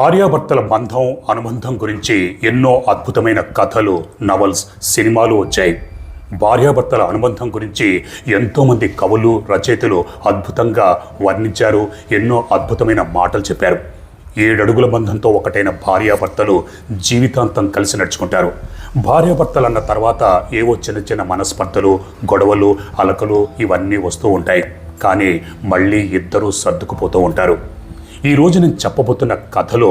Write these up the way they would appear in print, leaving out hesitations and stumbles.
భార్యాభర్తల బంధం అనుబంధం గురించి ఎన్నో అద్భుతమైన కథలు, నవల్స్, సినిమాలు వచ్చాయి. భార్యాభర్తల అనుబంధం గురించి ఎంతోమంది కవులు, రచయితలు అద్భుతంగా వర్ణించారు. ఎన్నో అద్భుతమైన మాటలు చెప్పారు. 7 అడుగుల బంధంతో ఒకటైన భార్యాభర్తలు జీవితాంతం కలిసి నడుచుకుంటారు. భార్యాభర్తలు అన్న తర్వాత ఏవో చిన్న చిన్న మనస్పర్ధలు, గొడవలు, అలకలు ఇవన్నీ వస్తూ ఉంటాయి. కానీ మళ్ళీ ఇద్దరూ సర్దుకుపోతూ ఉంటారు. ఈరోజు నేను చెప్పబోతున్న కథలో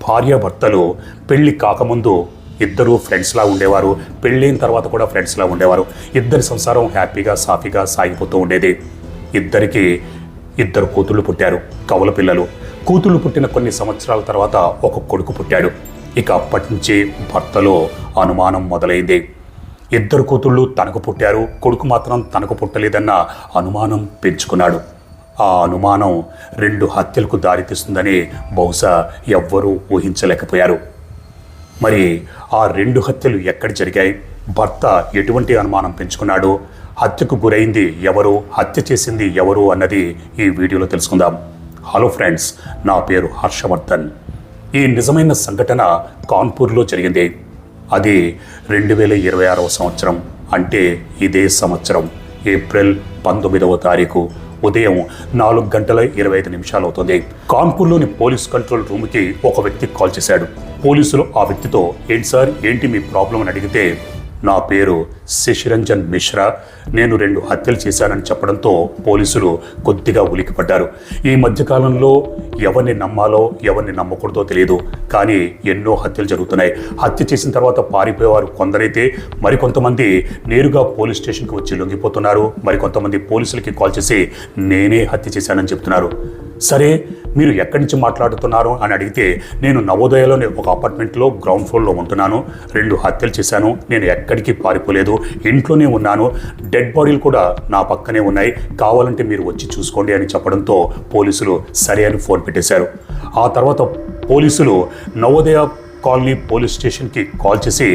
భార్యాభర్తలు పెళ్లి కాకముందు ఇద్దరు ఫ్రెండ్స్లా ఉండేవారు. పెళ్ళైన తర్వాత కూడా ఫ్రెండ్స్లా ఉండేవారు. ఇద్దరి సంసారం హ్యాపీగా సాఫీగా సాగిపోతూ ఉండేది. ఇద్దరికి 2 కూతుళ్ళు పుట్టారు, కవల పిల్లలు. కూతుళ్ళు పుట్టిన కొన్ని సంవత్సరాల తర్వాత ఒక కొడుకు పుట్టాడు. ఇక అప్పటి నుంచి భర్తలో అనుమానం మొదలైంది. 2 కూతుళ్ళు తనకు పుట్టారు, కొడుకు మాత్రం తనకు పుట్టలేదన్న అనుమానం పెంచుకున్నాడు. ఆ అనుమానం 2 హత్యలకు దారితీస్తుందని బహుశా ఎవ్వరూ ఊహించలేకపోయారు. మరి ఆ 2 హత్యలు ఎక్కడ జరిగాయి? భర్త ఎటువంటి అనుమానం పెంచుకున్నాడు? హత్యకు గురైంది ఎవరు? హత్య చేసింది ఎవరు అన్నది ఈ వీడియోలో తెలుసుకుందాం. హలో ఫ్రెండ్స్, నా పేరు హర్షవర్ధన్. ఈ నిజమైన సంఘటన కాన్పూర్లో జరిగింది. అది 2026వ సంవత్సరం, అంటే ఇదే సంవత్సరం ఏప్రిల్ 19వ తారీఖు ఉదయం 4:25 అవుతుంది. కాన్పూర్లోని పోలీస్ కంట్రోల్ రూమ్కి ఒక వ్యక్తి కాల్ చేశాడు. పోలీసులు ఆ వ్యక్తితో, ఏంటి సార్, ఏంటి మీ ప్రాబ్లం అని అడిగితే, నా పేరు శశిరంజన్ మిశ్రా, నేను 2 హత్యలు చేశానని చెప్పడంతో పోలీసులు కొద్దిగా ఉలికిపడ్డారు. ఈ మధ్యకాలంలో ఎవరిని నమ్మాలో ఎవరిని నమ్మకూడదో తెలియదు, కానీ ఎన్నో హత్యలు జరుగుతున్నాయి. హత్య చేసిన తర్వాత పారిపోయేవారు కొందరైతే, మరికొంతమంది నేరుగా పోలీస్ స్టేషన్కి వచ్చి లొంగిపోతున్నారు. మరికొంతమంది పోలీసులకి కాల్ చేసి నేనే హత్య చేశానని చెప్తున్నారు. సరే, మీరు ఎక్కడి నుంచి మాట్లాడుతున్నారు అని అడిగితే, నేను నవోదయలోని ఒక అపార్ట్మెంట్లో గ్రౌండ్ ఫ్లోర్లో ఉంటున్నాను. 2 హత్యలు చేశాను. నేను ఎక్కడికి పారిపోలేదు, ఇంట్లోనే ఉన్నాను. డెడ్ బాడీలు కూడా నా పక్కనే ఉన్నాయి. కావాలంటే మీరు వచ్చి చూసుకోండి అని చెప్పడంతో పోలీసులు సరే అని ఫోన్ పెట్టేశారు. ఆ తర్వాత పోలీసులు నవోదయ కాలనీ పోలీస్ స్టేషన్కి కాల్ చేసి,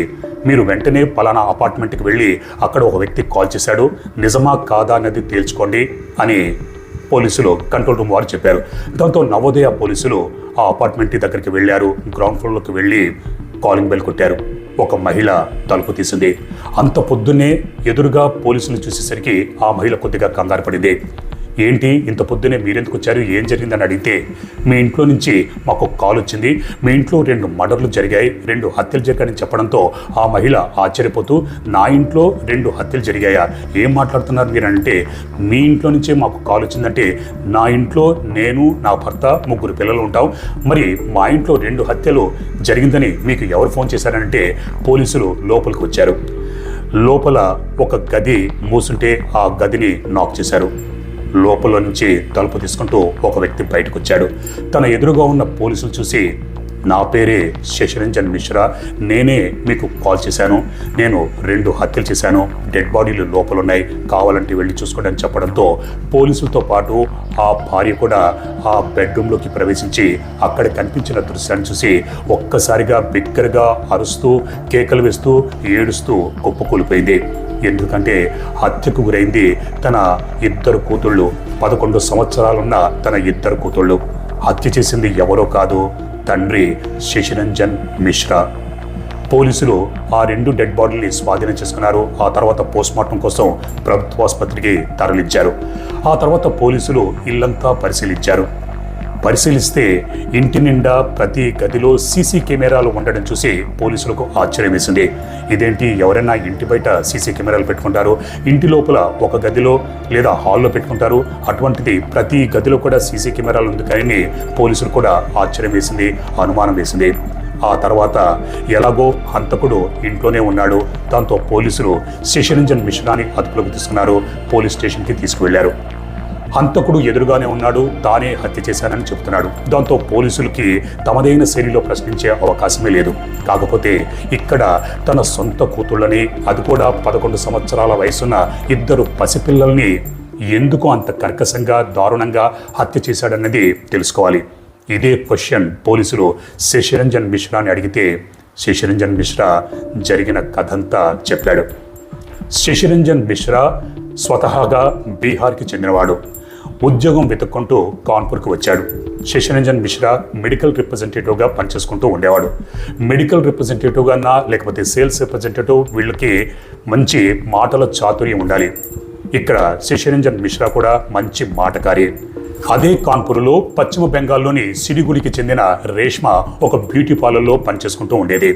మీరు వెంటనే పలానా అపార్ట్మెంట్కి వెళ్ళి అక్కడ ఒక వ్యక్తి కాల్ చేశాడు, నిజమా కాదా అన్నది తేల్చుకోండి అని పోలీసులు కంట్రోల్ రూమ్ వారు చెప్పారు. దాంతో నవోదయ పోలీసులు ఆ అపార్ట్మెంట్ దగ్గరికి వెళ్ళారు. గ్రౌండ్ ఫ్లోర్లోకి వెళ్ళి కాలింగ్ బెల్ కొట్టారు. ఒక మహిళ తలుపు తీసింది. అంత పొద్దున్నే ఎదురుగా పోలీసులు చూసేసరికి ఆ మహిళ కొద్దిగా కంగారు పడింది. ఏంటి, ఇంత పొద్దునే మీరెందుకు వచ్చారు, ఏం జరిగిందని అడిగితే, మీ ఇంట్లో నుంచి మాకు కాల్ వచ్చింది, మీ ఇంట్లో 2 మర్డర్లు జరిగాయి, 2 హత్యలు జరిగాయని చెప్పడంతో ఆ మహిళ ఆశ్చర్యపోతూ, నా ఇంట్లో 2 హత్యలు జరిగాయా, ఏం మాట్లాడుతున్నారు మీరు అంటే, మీ ఇంట్లో నుంచే మాకు కాల్ వచ్చిందంటే, నా ఇంట్లో నేను, నా భర్త, 3 పిల్లలు ఉంటాం, మరి మా ఇంట్లో 2 హత్యలు జరిగిందని మీకు ఎవరు ఫోన్ చేశారంటే పోలీసులు లోపలికి వచ్చారు. లోపల ఒక గది మూసుంటే ఆ గదిని నాక్ చేశారు. లోపల నుంచి తలుపు తీసుకుంటూ ఒక వ్యక్తి బయటకు వచ్చాడు. తన ఎదురుగా ఉన్న పోలీసులు చూసి, నా పేరే శశిరంజన్ మిశ్రా, నేనే మీకు కాల్ చేశాను, నేను 2 హత్యలు చేశాను, డెడ్ బాడీలు లోపల ఉన్నాయి, కావాలంటే వెళ్ళి చూసుకోండి అని చెప్పడంతో పోలీసులతో పాటు ఆ భార్య కూడా ఆ బెడ్రూమ్లోకి ప్రవేశించి అక్కడ కనిపించిన దృశ్యాన్ని చూసి ఒక్కసారిగా బిగ్గరగా అరుస్తూ, కేకలు వేస్తూ, ఏడుస్తూ కుప్పకూలిపోయింది. ఎందుకంటే హత్యకు గురైంది తన 2 కూతుళ్ళు, 11 సంవత్సరాలున్న తన 2 కూతుళ్ళు. హత్య చేసింది ఎవరో కాదు, తండ్రి శశిరంజన్ మిశ్రా. పోలీసులు ఆ 2 డెడ్ బాడీని స్వాధీనం చేసుకున్నారు. ఆ తర్వాత పోస్ట్మార్టం కోసం ప్రభుత్వాసుపత్రికి తరలించారు. ఆ తర్వాత పోలీసులు ఇల్లంతా పరిశీలిస్తే ఇంటి నిండా ప్రతి గదిలో సీసీ కెమెరాలు ఉండడం చూసి పోలీసులకు ఆశ్చర్యం వేసింది. ఇదేంటి, ఎవరైనా ఇంటి బయట సీసీ కెమెరాలు పెట్టుకుంటారు, ఇంటి లోపల ఒక గదిలో లేదా హాల్లో పెట్టుకుంటారు, అటువంటిది ప్రతి గదిలో కూడా సీసీ కెమెరాలు ఉంది కానీ పోలీసులు కూడా ఆశ్చర్యం వేసింది, అనుమానం వేసింది. ఆ తర్వాత ఎలాగో హంతకుడు ఇంట్లోనే ఉన్నాడు. దాంతో పోలీసులు శశిరంజన్ మిశ్రాని అదుపులోకి తీసుకున్నారు. పోలీస్ స్టేషన్కి తీసుకువెళ్లారు. హంతకుడు ఎదురుగానే ఉన్నాడు, తానే హత్య చేశానని చెబుతున్నాడు. దాంతో పోలీసులకి తమదైన శైలిలో ప్రశ్నించే అవకాశమే లేదు. కాకపోతే ఇక్కడ తన సొంత కూతుళ్ళని, అది కూడా 11 సంవత్సరాల వయసున్న 2 పసిపిల్లల్ని ఎందుకు అంత కర్కశంగా, దారుణంగా హత్య చేశాడన్నది తెలుసుకోవాలి. ఇదే క్వశ్చన్ పోలీసులు శశిరంజన్ మిశ్రాని అడిగితే శశిరంజన్ మిశ్రా జరిగిన కథంతా చెప్పాడు. శశిరంజన్ మిశ్రా స్వతహాగా బీహార్కి చెందినవాడు. ఉద్యోగం వెతుక్కుంటూ కాన్పూర్కి వచ్చాడు. శశిరంజన్ మిశ్రా మెడికల్ రిప్రజెంటేటివ్గా పనిచేసుకుంటూ ఉండేవాడు. మెడికల్ రిప్రజెంటేటివ్గా లేకపోతే సేల్స్ రిప్రజెంటేటివ్, వీళ్ళకి మంచి మాటల చాతుర్యం ఉండాలి. ఇక్కడ శశిరంజన్ మిశ్రా కూడా మంచి మాటకారి. అదే కాన్పూర్లో పశ్చిమ బెంగాల్లోని సిలిగురికి చెందిన రేష్మ ఒక బ్యూటీ పార్లర్లో పనిచేసుకుంటూ ఉండేది.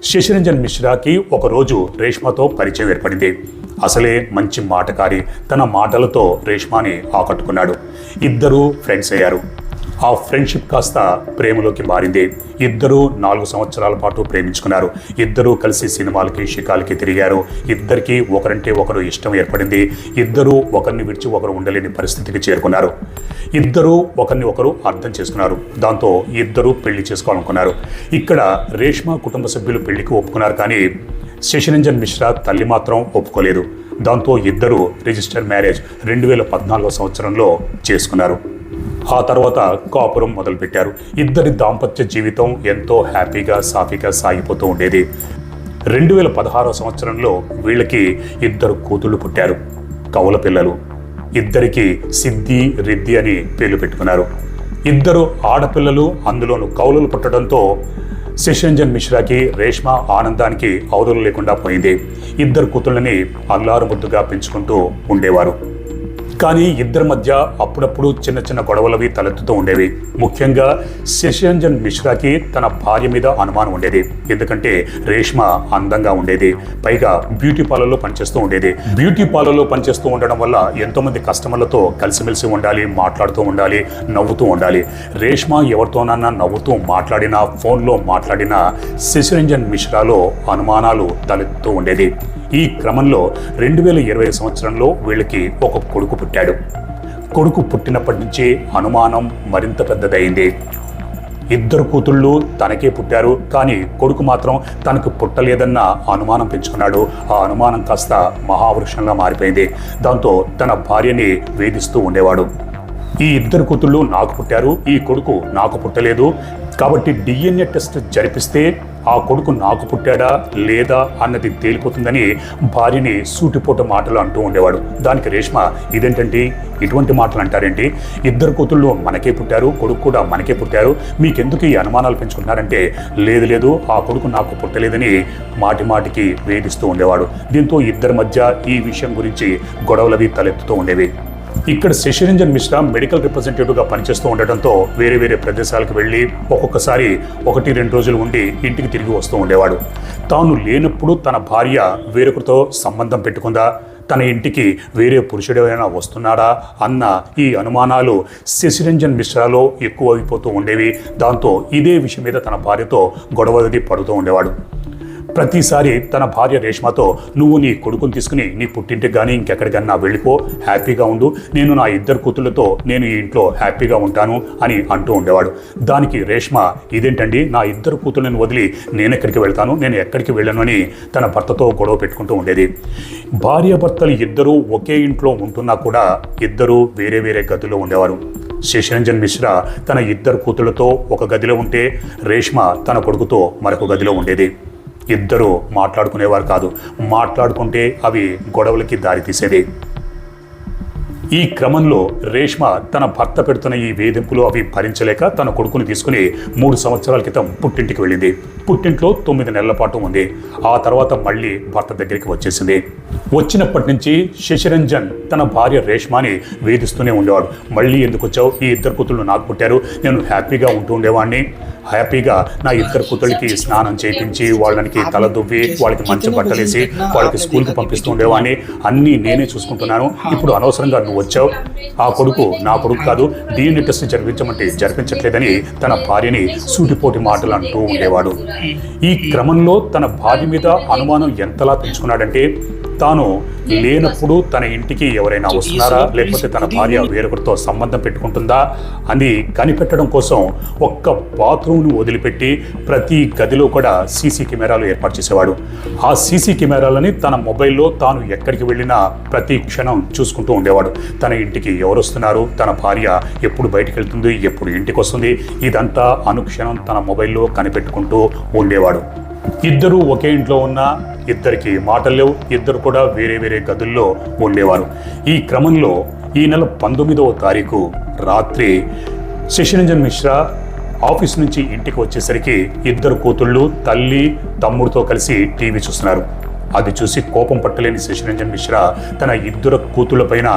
శశిరంజన్ మిశ్రాకి ఒకరోజు రేష్మతో పరిచయం ఏర్పడింది. అసలే మంచి మాటకారి, తన మాటలతో రేష్మాని ఆకట్టుకున్నాడు. ఇద్దరూ ఫ్రెండ్స్ అయ్యారు. ఆ ఫ్రెండ్షిప్ కాస్త ప్రేమలోకి మారింది. ఇద్దరూ 4 సంవత్సరాల పాటు ప్రేమించుకున్నారు. ఇద్దరూ కలిసి సినిమాలకి, షికాలకి తిరిగారు. ఇద్దరికీ ఒకరంటే ఒకరు ఇష్టం ఏర్పడింది. ఇద్దరూ ఒకరిని విడిచి ఒకరు ఉండలేని పరిస్థితికి చేరుకున్నారు. ఇద్దరూ ఒకరిని ఒకరు అర్థం చేసుకున్నారు. దాంతో ఇద్దరూ పెళ్లి చేసుకోవాలనుకున్నారు. ఇక్కడ రేష్మ కుటుంబ సభ్యులు పెళ్లికి ఒప్పుకున్నారు, కానీ శశిరంజన్ మిశ్రా తల్లి మాత్రం ఒప్పుకోలేదు. దాంతో ఇద్దరూ రిజిస్టర్ మ్యారేజ్ 2014 సంవత్సరంలో చేసుకున్నారు. ఆ తర్వాత కాపురం మొదలుపెట్టారు. ఇద్దరి దాంపత్య జీవితం ఎంతో హ్యాపీగా, సాఫీగా సాగిపోతూ ఉండేది. 2016 సంవత్సరంలో వీళ్ళకి 2 కూతుళ్ళు పుట్టారు, కౌల పిల్లలు. ఇద్దరికి సిద్ధి, రిద్ధి అని పేర్లు పెట్టుకున్నారు. 2 ఆడపిల్లలు, అందులోనూ కౌలులు పుట్టడంతో శశిరంజన్ మిశ్రాకి రేష్మ ఆనందానికి అవధులు లేకుండా పోయింది. 2 కూతుళ్ళని అల్లారు ముద్దుగా పెంచుకుంటూ ఉండేవారు. కానీ ఇద్దరి మధ్య అప్పుడప్పుడు చిన్న చిన్న గొడవలవి తలెత్తుతూ ఉండేవి. ముఖ్యంగా శశిరంజన్ మిశ్రాకి తన భార్య మీద అనుమానం ఉండేది. ఎందుకంటే రేష్మ అందంగా ఉండేది, పైగా బ్యూటీ పార్లర్లో పనిచేస్తూ ఉండేది. బ్యూటీ పార్లర్లో పనిచేస్తూ ఉండడం వల్ల ఎంతోమంది కస్టమర్లతో కలిసిమెలిసి ఉండాలి, మాట్లాడుతూ ఉండాలి, నవ్వుతూ ఉండాలి. రేష్మ ఎవరితోనన్నా నవ్వుతూ మాట్లాడినా, ఫోన్లో మాట్లాడినా శశిరంజన్ మిశ్రాలో అనుమానాలు తలెత్తుతూ ఉండేది. ఈ క్రమంలో 2020 సంవత్సరంలో వీళ్ళకి ఒక కొడుకు పుట్టాడు. కొడుకు పుట్టినప్పటి నుంచి అనుమానం మరింత పెద్దదైంది. 2 కూతుళ్ళు తనకే పుట్టారు, కానీ కొడుకు మాత్రం తనకు పుట్టలేదన్న అనుమానం పెంచుకున్నాడు. ఆ అనుమానం కాస్త మహావృక్షంగా మారిపోయింది. దాంతో తన భార్యని వేధిస్తూ ఉండేవాడు. ఈ 2 కూతుళ్ళు నాకు పుట్టారు, ఈ కొడుకు నాకు పుట్టలేదు, కాబట్టి DNA టెస్ట్ జరిపిస్తే ఆ కొడుకు నాకు పుట్టాడా లేదా అన్నది తేలిపోతుందని భార్యని సూటిపోట మాటలు అంటూ ఉండేవాడు. దానికి రేష్మ, ఇదేంటంటే ఇటువంటి మాటలు అంటారేంటి, 2 కూతుళ్ళు మనకే పుట్టారు, కొడుకు కూడా మనకే పుట్టారు, మీకెందుకు ఈ అనుమానాలు పెంచుకుంటున్నారంటే, లేదు ఆ కొడుకు నాకు పుట్టలేదని మాటి మాటికి వేధిస్తూ ఉండేవాడు. దీంతో ఇద్దరి మధ్య ఈ విషయం గురించి గొడవలవి తలెత్తుతూ ఉండేవి. ఇక్కడ శశిరంజన్ మిశ్రా మెడికల్ రిప్రజెంటేటివ్గా పనిచేస్తూ ఉండటంతో వేరే వేరే ప్రదేశాలకు వెళ్ళి ఒక్కొక్కసారి 1-2 రోజులు ఉండి ఇంటికి తిరిగి వస్తూ ఉండేవాడు. తాను లేనప్పుడు తన భార్య వేరొకరితో సంబంధం పెట్టుకుందా, తన ఇంటికి వేరే పురుషుడు ఏమైనా వస్తున్నాడా అన్న ఈ అనుమానాలు శశిరంజన్ మిశ్రాలో ఎక్కువ అయిపోతూ ఉండేవి. దాంతో ఇదే విషయం మీద తన భార్యతో గొడవది పడుతూ ఉండేవాడు. ప్రతిసారి తన భార్య రేష్మతో, నువ్వు నీ కొడుకుని తీసుకుని నీ పుట్టింటికి కానీ ఇంకెక్కడికన్నా వెళ్ళిపో, హ్యాపీగా ఉండు, నేను నా 2 కూతుళ్ళతో నేను ఈ ఇంట్లో హ్యాపీగా ఉంటాను అని అంటూ ఉండేవాడు. దానికి రేష్మ, ఇదేంటండి, నా 2 కూతుళ్ళని వదిలి నేను ఎక్కడికి వెళ్తాను, నేను ఎక్కడికి వెళ్ళను అని తన భర్తతో గొడవ పెట్టుకుంటూ ఉండేది. భార్యాభర్తలు ఇద్దరూ ఒకే ఇంట్లో ఉంటున్నా కూడా ఇద్దరూ వేరే వేరే గదిలో ఉండేవారు. శశిరంజన్ మిశ్రా తన 2 కూతుళ్ళతో ఒక గదిలో ఉంటే రేష్మ తన కొడుకుతో మరొక గదిలో ఉండేది. ఇద్దరూ మాట్లాడుకునేవారు కాదు, మాట్లాడుకుంటే అవి గొడవలకి దారితీసేది. ఈ క్రమంలో రేష్మ తన భర్త పెడుతున్న ఈ వేధింపులు అవి భరించలేక తన కొడుకుని తీసుకుని 3 సంవత్సరాల క్రితం పుట్టింటికి వెళ్ళింది. పుట్టింట్లో 9 నెలల పాటు ఉంది. ఆ తర్వాత మళ్ళీ భర్త దగ్గరికి వచ్చేసింది. వచ్చినప్పటి నుంచి శశిరంజన్ తన భార్య రేష్మాని వేధిస్తూనే ఉండేవాడు. మళ్ళీ ఎందుకు వచ్చావు, ఈ 2 కూతుళ్ళు నాకు పుట్టారు, నేను హ్యాపీగా ఉంటూ ఉండేవాడిని, హ్యాపీగా నా 2 కూతుళ్ళకి స్నానం చేయించి వాళ్ళకి తల దువ్వి వాళ్ళకి మంచి బట్టలేసి వాళ్ళకి స్కూల్కి పంపిస్తూ ఉండేవాడిని, అన్నీ నేనే చూసుకుంటున్నాను, ఇప్పుడు అనవసరంగా నువ్వు వచ్చావు, ఆ కొడుకు నా కొడుకు కాదు, DNA టెస్ట్ జరిపించమంటే జరిపించట్లేదని తన భార్యని సూటిపోటి మాటలు అంటూ ఉండేవాడు. ఈ క్రమంలో తన భార్య మీద అనుమానం ఎంతలా పెంచుకున్నాడంటే, తాను లేనప్పుడు తన ఇంటికి ఎవరైనా వస్తున్నారా లేకపోతే తన భార్య వేరొకరితో సంబంధం పెట్టుకుంటుందా అని కనిపెట్టడం కోసం ఒక్క బాత్రూమ్ను వదిలిపెట్టి ప్రతి గదిలో కూడా సీసీ కెమెరాలు ఏర్పాటు చేసేవాడు. ఆ సీసీ కెమెరాలని తన మొబైల్లో తాను ఎక్కడికి వెళ్ళినా ప్రతి క్షణం చూసుకుంటూ ఉండేవాడు. తన ఇంటికి ఎవరు వస్తున్నారు, తన భార్య ఎప్పుడు బయటికి వెళ్తుంది, ఎప్పుడు ఇంటికి వస్తుంది, ఇదంతా అనుక్షణం తన మొబైల్లో కనిపెట్టుకుంటూ ఉండేవాడు. ఇద్దరు ఒకే ఇంట్లో ఉన్న ఇద్దరికి మాటలు లేవు, ఇద్దరు కూడా వేరే వేరే గదుల్లో ఉండేవారు. ఈ క్రమంలో ఈ నెల 19వ తారీఖు రాత్రి శశిరంజన్ మిశ్రా ఆఫీస్ నుంచి ఇంటికి వచ్చేసరికి ఇద్దరు కూతుళ్ళు తల్లి తమ్ముడితో కలిసి టీవీ చూస్తున్నారు. అది చూసి కోపం పట్టలేని శశిరంజన్ మిశ్రా తన ఇద్దరు కూతుళ్ళ పైన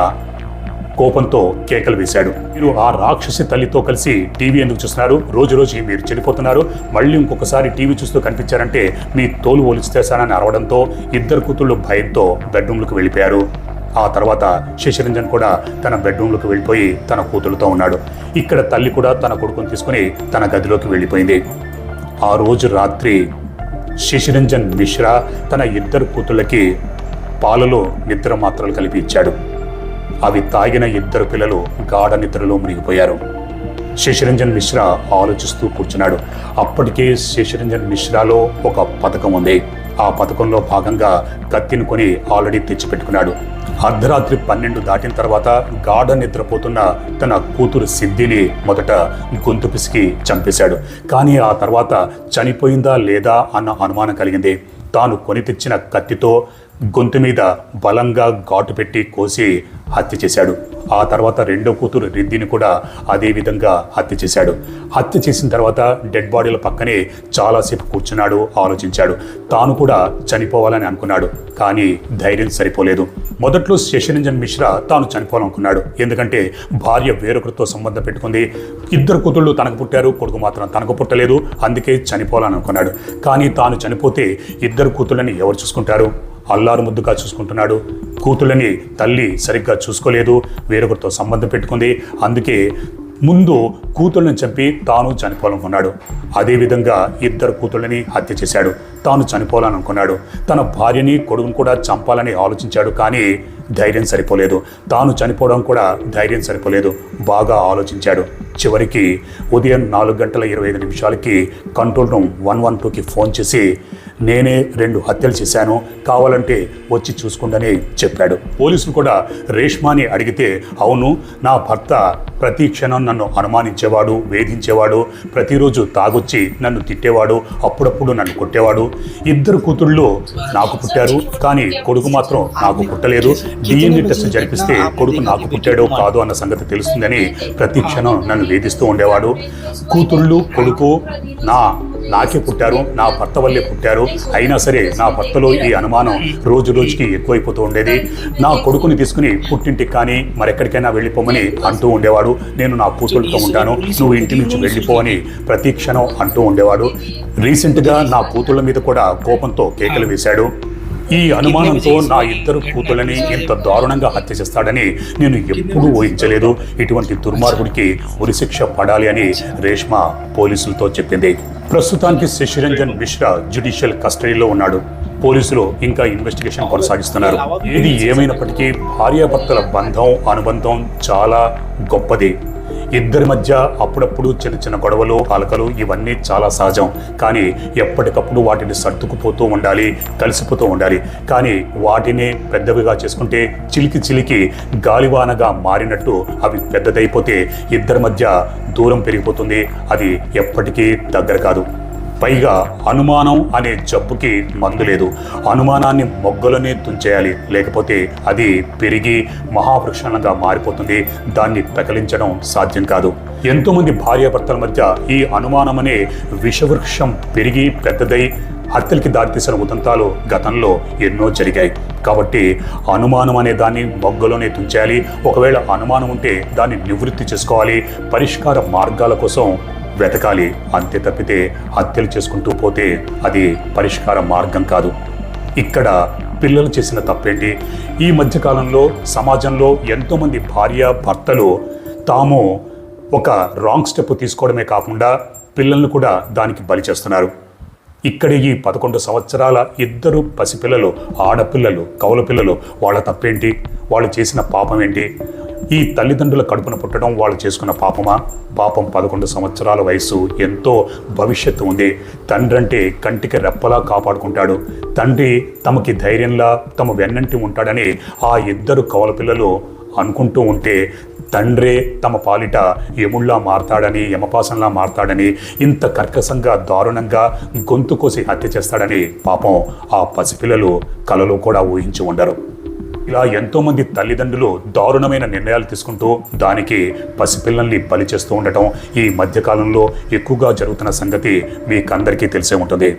కోపంతో కేకలు వేశాడు. మీరు ఆ రాక్షసి తల్లితో కలిసి టీవీ ఎందుకు చూస్తున్నారు? రోజు రోజుకి మీరు చెడిపోతున్నారు. మళ్ళీ ఇంకొకసారి టీవీ చూస్తూ కనిపించారంటే మీ తోలు ఒలిచేస్తానని అరవడంతో ఇద్దరు కూతుళ్ళు భయంతో బెడ్రూమ్లకు వెళ్ళిపోయారు. ఆ తర్వాత శశిరంజన్ కూడా తన బెడ్రూమ్లోకి వెళ్ళిపోయి తన కూతురుతో ఉన్నాడు. ఇక్కడ తల్లి కూడా తన కొడుకుని తీసుకుని తన గదిలోకి వెళ్ళిపోయింది. ఆ రోజు రాత్రి శశిరంజన్ మిశ్రా తన ఇద్దరు కూతుళ్ళకి పాలలో నిద్ర మాత్రలు కలిపి ఇచ్చాడు. అవి తాగిన ఇద్దరు పిల్లలు గాఢ నిద్రలో మునిగిపోయారు. శశిరంజన్ మిశ్రా ఆలోచిస్తూ కూర్చున్నాడు. అప్పటికే శశిరంజన్ మిశ్రాలో ఒక పథకం ఉంది. ఆ పథకంలో భాగంగా కత్తిని కొని ఆల్రెడీ తెచ్చిపెట్టుకున్నాడు. అర్ధరాత్రి 12 దాటిన తర్వాత గాఢ నిద్రపోతున్న తన కూతురు సిద్ధిని మొదట గొంతు పిసికి చంపేశాడు. కానీ ఆ తర్వాత చనిపోయిందా లేదా అన్న అనుమానం కలిగింది. తాను కొని తెచ్చిన కత్తితో గొంతు మీద బలంగా ఘాటు పెట్టి కోసి హత్య చేశాడు. ఆ తర్వాత రెండో కూతురు రిద్దిని కూడా అదే విధంగా హత్య చేశాడు. హత్య చేసిన తర్వాత డెడ్ బాడీల పక్కనే చాలాసేపు కూర్చున్నాడు, ఆలోచించాడు. తాను కూడా చనిపోవాలని అనుకున్నాడు. కానీ ధైర్యం సరిపోలేదు. మొదట్లో శశిరంజన్ మిశ్రా తాను చనిపోవాలనుకున్నాడు. ఎందుకంటే భార్య వేరొకరితో సంబంధం పెట్టుకుంది. ఇద్దరు కూతుళ్ళు తనకు పుట్టారు, కొడుకు మాత్రం తనకు పుట్టలేదు. అందుకే చనిపోవాలని అనుకున్నాడు. కానీ తాను చనిపోతే ఇద్దరు కూతుళ్ళని ఎవరు చూసుకుంటారు? అల్లారు ముద్దుగా చూసుకుంటున్నాడు. కూతుళ్ళని తల్లి సరిగ్గా చూసుకోలేదు, వేరొకరితో సంబంధం పెట్టుకుంది. అందుకే ముందు కూతుళ్ళని చంపి తాను చనిపోవాలనుకున్నాడు. అదేవిధంగా ఇద్దరు కూతుళ్ళని హత్య చేశాడు. తాను చనిపోవాలనుకున్నాడు. తన భార్యని కొడుకుని కూడా చంపాలని ఆలోచించాడు. కానీ ధైర్యం సరిపోలేదు. తాను చనిపోవడం కూడా ధైర్యం సరిపోలేదు. బాగా ఆలోచించాడు. చివరికి ఉదయం 4:25 కంట్రోల్ రూమ్ 112కి ఫోన్ చేసి నేనే 2 హత్యలు చేశాను, కావాలంటే వచ్చి చూసుకుండని చెప్పాడు. పోలీసులు కూడా రేష్మాని అడిగితే అవును, నా భర్త ప్రతి క్షణం నన్ను అనుమానించేవాడు, వేధించేవాడు, ప్రతిరోజు తాగొచ్చి నన్ను తిట్టేవాడు, అప్పుడప్పుడు నన్ను కొట్టేవాడు. ఇద్దరు కూతుళ్ళు నాకు పుట్టారు, కానీ కొడుకు మాత్రం నాకు పుట్టలేదు. DNA టెస్ట్ జరిపిస్తే కొడుకు నాకు పుట్టాడో కాదో అన్న సంగతి తెలుస్తుందని ప్రతి క్షణం నన్ను వేధిస్తూ ఉండేవాడు. కూతుళ్ళు కొడుకు నాకే పుట్టారు, నా భర్త వల్లే పుట్టారు. అయినా సరే నా భర్తలో ఈ అనుమానం రోజు రోజుకి ఎక్కువైపోతూ ఉండేది. నా కొడుకుని తీసుకుని పుట్టింటికి కానీ మరెక్కడికైనా వెళ్ళిపోమని అంటూ ఉండేవాడు. నేను నా కూతుళ్ళతో ఉంటాను, నువ్వు ఇంటి నుంచి వెళ్ళిపో అని ప్రతి క్షణం అంటూ ఉండేవాడు. రీసెంట్గా నా కూతుళ్ళ మీద కూడా కోపంతో కేకలు వేశాడు. ఈ అనుమానంతో నా ఇద్దరు కూతుళ్ళని ఇంత దారుణంగా హత్య చేస్తాడని నేను ఎప్పుడూ ఊహించలేదు. ఇటువంటి దుర్మార్గుడికి ఉరిశిక్ష పడాలి అని రేష్మా పోలీసులతో చెప్పింది. ప్రస్తుతానికి శశిరంజన్ మిశ్రా జ్యుడిషియల్ కస్టడీలో ఉన్నాడు. పోలీసులు ఇంకా ఇన్వెస్టిగేషన్ కొనసాగిస్తున్నారు. ఏది ఏమైనప్పటికీ భార్యాభర్తల అనుబంధం చాలా గొప్పది. ఇద్దరి మధ్య అప్పుడప్పుడు చిన్న చిన్న గొడవలు, అలకలు ఇవన్నీ చాలా సహజం. కానీ ఎప్పటికప్పుడు వాటిని సర్దుకుపోతూ ఉండాలి, కలిసిపోతూ ఉండాలి. కానీ వాటిని పెద్దవిగా చేసుకుంటే చిలికి గాలివానగా మారినట్టు అవి పెద్దదైపోతే ఇద్దరి మధ్య దూరం పెరిగిపోతుంది. అది ఎప్పటికీ దగ్గర కాదు. పైగా అనుమానం అనే జబ్బుకి మందు లేదు. అనుమానాన్ని మొగ్గలనే తుంచేయాలి, లేకపోతే అది పెరిగి మహావృక్షంగా మారిపోతుంది. దాన్ని పెకలించడం సాధ్యం కాదు. ఎంతోమంది భార్యాభర్తల మధ్య ఈ అనుమానం అనే విషవృక్షం పెరిగి పెద్దదై హత్యలకి దారితీసిన ఉదంతాలు గతంలో ఎన్నో జరిగాయి. కాబట్టి అనుమానం అనే దాన్ని మొగ్గలోనే తుంచేయాలి. ఒకవేళ అనుమానం ఉంటే దాన్ని నివృత్తి చేసుకోవాలి, పరిష్కార మార్గాల కోసం వెతకాలి. అంతే తప్పితే హత్యలు చేసుకుంటూ పోతే అది పరిష్కార మార్గం కాదు. ఇక్కడ పిల్లలు చేసిన తప్పేంటి? ఈ మధ్యకాలంలో సమాజంలో ఎంతోమంది భర్తలు తాము ఒక రాంగ్ స్టెప్ తీసుకోవడమే కాకుండా పిల్లల్ని కూడా దానికి బలి చేస్తున్నారు. ఇక్కడ ఈ 11 సంవత్సరాల ఇద్దరు పసిపిల్లలు, ఆడపిల్లలు, కౌల పిల్లలు, వాళ్ళ తప్పేంటి? వాళ్ళు చేసిన పాపం ఏంటి? ఈ తల్లిదండ్రుల కడుపున పుట్టడం వాళ్ళు చేసుకున్న పాపమా? పాపం 11 సంవత్సరాల వయసు, ఎంతో భవిష్యత్తు ఉంది. తండ్రి అంటే కంటికి రెప్పలా కాపాడుకుంటాడు. తండ్రి తమకి ధైర్యంలా తమ వెన్నంటి ఉంటాడని ఆ ఇద్దరు కవల పిల్లలు అనుకుంటూ ఉంటే తండ్రే తమ పాలిట యముళ్లా మారతాడని, యమపాసంలా మారతాడని, ఇంత కర్కశంగా దారుణంగా గొంతు కోసి హత్య చేస్తాడని పాపం ఆ పసిపిల్లలు కలలో కూడా ఊహించి ఉండరు. ఇలా ఎంతోమంది తల్లిదండ్రులు దారుణమైన నిర్ణయాలు తీసుకుంటూ దానికి పసిపిల్లల్ని బలి చేస్తూ ఉండటం ఈ మధ్యకాలంలో ఎక్కువగా జరుగుతున్న సంగతి మీకందరికీ తెలిసే ఉంటుంది.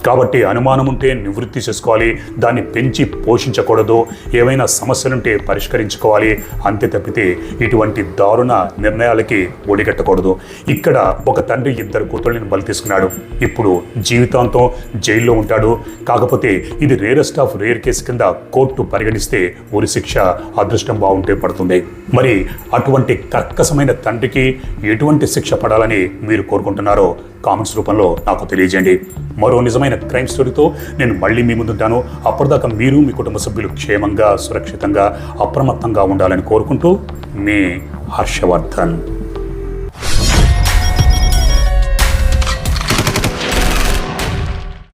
కాబట్టి అనుమానం ఉంటే నివృత్తి చేసుకోవాలి, దాన్ని పెంచి పోషించకూడదు, ఏవైనా సమస్యలుంటే పరిష్కరించుకోవాలి, అంతే తప్పితే ఇటువంటి దారుణ నిర్ణయాలకి ఒడిగట్టకూడదు. ఇక్కడ ఒక తండ్రి 2 కూతుళ్ళని బలి తీసుకున్నాడు. ఇప్పుడు జీవితాంతం జైల్లో ఉంటాడు. కాకపోతే ఇది రేరెస్ట్ ఆఫ్ రేర్ కేసు కింద కోర్టు పరిగణిస్తే ఉరి శిక్ష అదృష్టం బాగుంటే పడుతుంది. మరి అటువంటి కర్కశమైన తండ్రికి ఎటువంటి శిక్ష పడాలని మీరు కోరుకుంటున్నారో కామెంట్స్ రూపంలో నాకు తెలియజేయండి. మరో నిజమైన క్రైమ్ స్టోరీతో నేను మళ్ళీ మీ ముందుంటాను. అప్పటిదాకా మీరు మీ కుటుంబ సభ్యులు క్షేమంగా, సురక్షితంగా, అప్రమత్తంగా ఉండాలని కోరుకుంటూ మీ హర్షవర్ధన్.